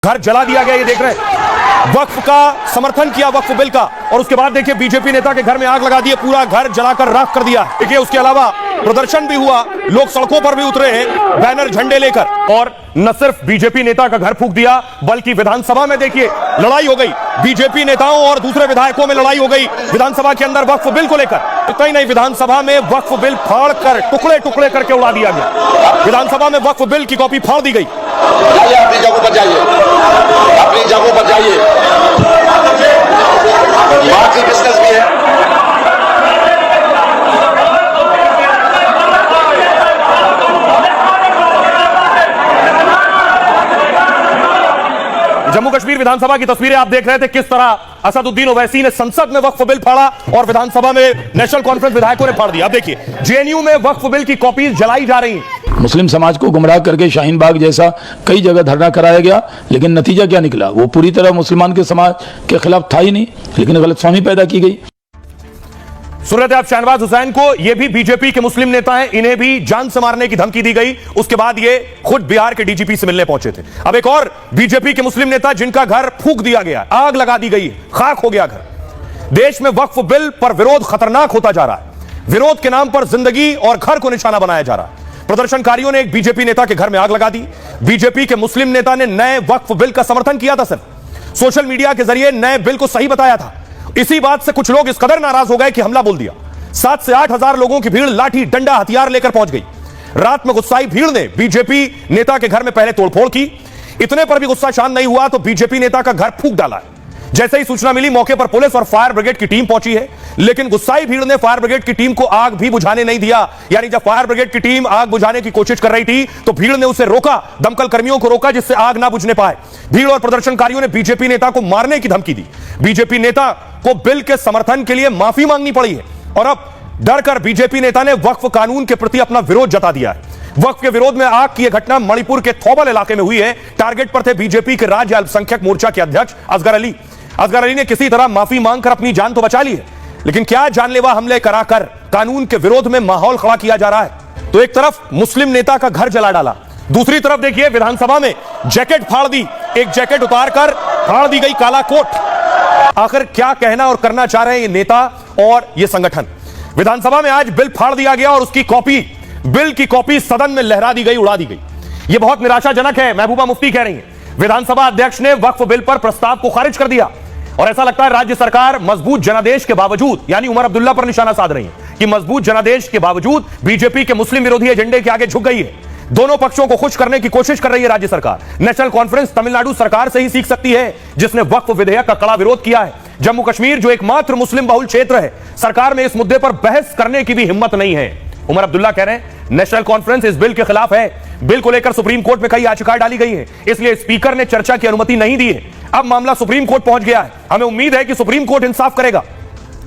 घर जला दिया गया, ये देख रहे हैं। वक्फ का समर्थन किया, वक्फ बिल का, और उसके बाद देखिए बीजेपी नेता के घर में आग लगा दी, पूरा घर जलाकर राख कर दिया। देखिए उसके अलावा प्रदर्शन भी हुआ, लोग सड़कों पर भी उतरे हैं बैनर झंडे लेकर, और न सिर्फ बीजेपी नेता का घर फूंक दिया बल्कि विधानसभा में देखिए लड़ाई हो गई, बीजेपी नेताओं और दूसरे विधायकों में लड़ाई हो गई विधानसभा के अंदर वक्फ बिल को लेकर। इतना ही नहीं, विधानसभा में वक्फ बिल फाड़ कर टुकड़े टुकड़े करके उड़ा दिया गया। विधानसभा में वक्फ बिल की कॉपी फाड़ दी गई। अपनी जगहों पर जाइए, अपनी जगहों पर जाइए, बाकी बिजनेस भी है। जम्मू कश्मीर विधानसभा की तस्वीरें आप देख रहे थे, किस तरह असदुद्दीन ओवैसी ने संसद में वक्फ बिल फाड़ा और विधानसभा में नेशनल कॉन्फ्रेंस विधायकों ने फाड़ दिया। अब देखिए जेएनयू में वक्फ बिल की कॉपीज जलाई जा रही हैं। मुस्लिम समाज को गुमराह करके शाहीन बाग जैसा कई जगह धरना कराया गया, लेकिन नतीजा क्या निकला? वो पूरी तरह मुसलमान के समाज के खिलाफ था ही नहीं, लेकिन गलतफहमी पैदा की गई। सुन रहे थे आप शहनवाज हुसैन को, ये भी बीजेपी के मुस्लिम नेता हैं, इन्हें भी जान से मारने की धमकी दी गई। उसके बाद ये खुद बिहार के डीजीपी से मिलने पहुंचे थे। अब एक और बीजेपी के मुस्लिम नेता जिनका घर फूंक दिया गया, आग लगा दी गई, खाक हो गया घर। देश में वक्फ बिल पर विरोध खतरनाक होता जा रहा है। विरोध के नाम पर जिंदगी और घर को निशाना बनाया जा रहा है। प्रदर्शनकारियों ने एक बीजेपी नेता के घर में आग लगा दी। बीजेपी के मुस्लिम नेता ने नए वक्फ बिल का समर्थन किया था, सिर्फ सोशल मीडिया के जरिए नए बिल को सही बताया था। इसी बात से कुछ लोग इस कदर नाराज हो गए कि हमला बोल दिया। 7 से 8 हजार लोगों की भीड़ लाठी डंडा हथियार लेकर पहुंच गई। रात में गुस्साई भीड़ ने बीजेपी नेता के घर में पहले तोड़फोड़ की। इतने पर भी गुस्सा शांत नहीं हुआ तो बीजेपी नेता का घर फूंक डाला। जैसे ही सूचना मिली, मौके पर पुलिस और फायर ब्रिगेड की टीम पहुंची है, लेकिन गुस्साई भीड़ ने फायर ब्रिगेड की टीम को आग भी बुझाने नहीं दिया। यानी जब फायर ब्रिगेड की टीम आग बुझाने की कोशिश कर रही थी तो भीड़ ने उसे रोका, दमकल कर्मियों को रोका, जिससे आग ना बुझने पाए। भीड़ और प्रदर्शनकारियों ने बीजेपी नेता को मारने की धमकी दी। बीजेपी नेता को बिल के समर्थन के लिए माफी मांगनी पड़ी है, और अब डर कर बीजेपी नेता ने वक्फ कानून के प्रति अपना विरोध जता दिया है। वक्फ के विरोध में आग की यह घटना मणिपुर के थौबल इलाके में हुई है। टारगेट पर थे बीजेपी के राज्य अल्पसंख्यक मोर्चा के अध्यक्ष असगर अली। असगर अली ने किसी तरह माफी मांगकर अपनी जान तो बचा ली है, लेकिन क्या जानलेवा हमले कराकर कानून के विरोध में माहौल खड़ा किया जा रहा है। तो एक तरफ मुस्लिम नेता का घर जला डाला, दूसरी तरफ देखिए विधानसभा में जैकेट फाड़ दी, एक जैकेट उतारकर फाड़ दी गई काला कोट। आखिर क्या कहना और करना चाह रहे हैं ये नेता और ये संगठन? विधानसभा में आज बिल फाड़ दिया गया और उसकी कॉपी, बिल की कॉपी सदन में लहरा दी गई, उड़ा दी गई। यह बहुत निराशाजनक है, महबूबा मुफ्ती कह रही हैं। विधानसभा अध्यक्ष ने वक्फ बिल पर प्रस्ताव को खारिज कर दिया और ऐसा लगता है राज्य सरकार मजबूत जनादेश के बावजूद, यानी उमर अब्दुल्ला पर निशाना साध रही है कि मजबूत जनादेश के बावजूद बीजेपी के मुस्लिम विरोधी एजेंडे के आगे झुक गई है। दोनों पक्षों को खुश करने की कोशिश कर रही है राज्य सरकार। नेशनल कॉन्फ्रेंस तमिलनाडु सरकार से ही सीख सकती है, जिसने वक्फ विधेयक का कड़ा विरोध किया है। जम्मू कश्मीर जो एकमात्र मुस्लिम बहुल क्षेत्र है, सरकार में इस मुद्दे पर बहस करने की भी हिम्मत नहीं है। उमर अब्दुल्ला कह रहे हैं नेशनल कॉन्फ्रेंस इस बिल के खिलाफ है। बिल को लेकर सुप्रीम कोर्ट में कई याचिकाएं डाली गई हैं, इसलिए स्पीकर ने चर्चा की अनुमति नहीं दी है। अब मामला सुप्रीम कोर्ट पहुंच गया है, हमें उम्मीद है कि सुप्रीम कोर्ट इंसाफ करेगा।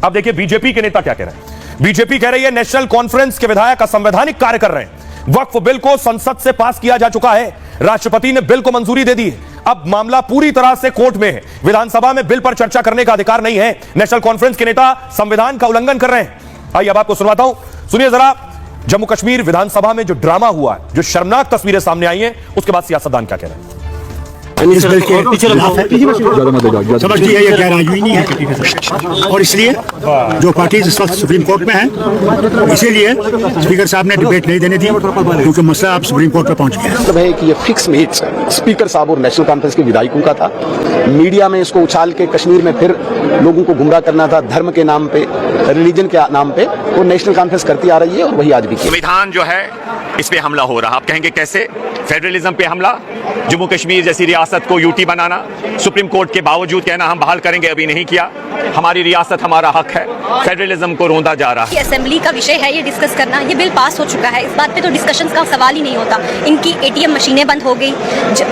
अब देखिए बीजेपी के नेता क्या कह रहे हैं। बीजेपी कह रही है नेशनल कॉन्फ्रेंस के विधायक असंवैधानिक कार्य कर रहे हैं। वक्फ बिल को संसद से पास किया जा चुका है, राष्ट्रपति ने बिल को मंजूरी दे दी है। अब मामला पूरी तरह से कोर्ट में है, विधानसभा में बिल पर चर्चा करने का अधिकार नहीं है। नेशनल कॉन्फ्रेंस के नेता संविधान का उल्लंघन कर रहे हैं। आइए अब आपको सुनाता हूं, सुनिए जरा जम्मू कश्मीर विधानसभा में जो ड्रामा हुआ है, जो शर्मनाक तस्वीरें सामने आई हैं, उसके बाद सियासतदान क्या कह रहे हैं। इस बिल के समझती है ये गैरकानूनी नहीं है, और इसलिए जो पार्टीज इस वक्त सुप्रीम कोर्ट में हैं, इसीलिए स्पीकर साहब ने डिबेट नहीं देने दी, क्योंकि मसला अब सुप्रीम कोर्ट पर पहुंच गया। मतलब है कि ये फिक्स मीट्स स्पीकर साहब और नेशनल कॉन्फ्रेंस के विधायकों का था। मीडिया में इसको उछाल के कश्मीर में फिर लोगों को गुमराह करना था, धर्म के नाम पे, रिलीजन के नाम पे, वो नेशनल कॉन्फ्रेंस करती आ रही है और वही आज भी। संविधान जो है इस पे हमला हो रहा, आप कहेंगे कैसे? फेडरलिज्म पे हमला, जम्मू कश्मीर जैसी रियासत को यूटी बनाना, सुप्रीम कोर्ट के बावजूद कहना हम बहाल करेंगे, अभी नहीं किया। हमारी रियासत हमारा हक है, फेडरलिज्म को रोंदा जा रहा है। असेंबली का विषय है ये डिस्कस करना, ये बिल पास हो चुका है, इस बात पे तो डिस्कशन का सवाल ही नहीं होता। इनकी एटीएम मशीनें बंद हो गई,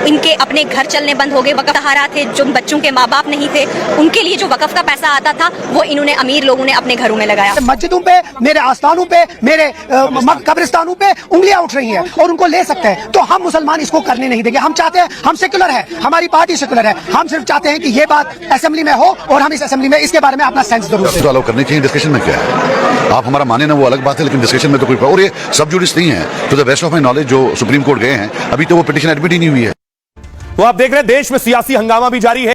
इनके अपने घर चलने बंद हो गए, वक़्फ़ सहारा थे, जो बच्चों के माँ बाप नहीं थे, उनके लिए जो वक़्फ़ का पैसा आता था वो इन्होंने अमीर लोगों ने अपने घरों में लगाया। मस्जिदों पे, मेरे आस्थानों पे, मेरे कब्रिस्तानों पे उंगलियां उठ रही हैं और उनको ले सकते हैं, तो हम मुसलमान इसको करने नहीं देंगे। हम चाहते हैं, हम सेकुलर है, हमारी पार्टी सेकुलर है, हम सिर्फ चाहते हैं कि ये बात असेंबली में हो और हम इस असेंबली में इसके बारे में अपना सेंस जरूर दें। तो अलाउ करनी चाहिए, डिस्कशन में क्या है? आप हमारा माने ना वो अलग बात है, लेकिन डिस्कशन में तो कोई, और ये सब जुडिस नहीं है। तो the best of my knowledge जो सुप्रीम कोर्ट गए हैं, अभी तो वो पिटीशन एडमिट ही नहीं हुई है। तो आप देख रहे हैं देश में सियासी हंगामा भी जारी है।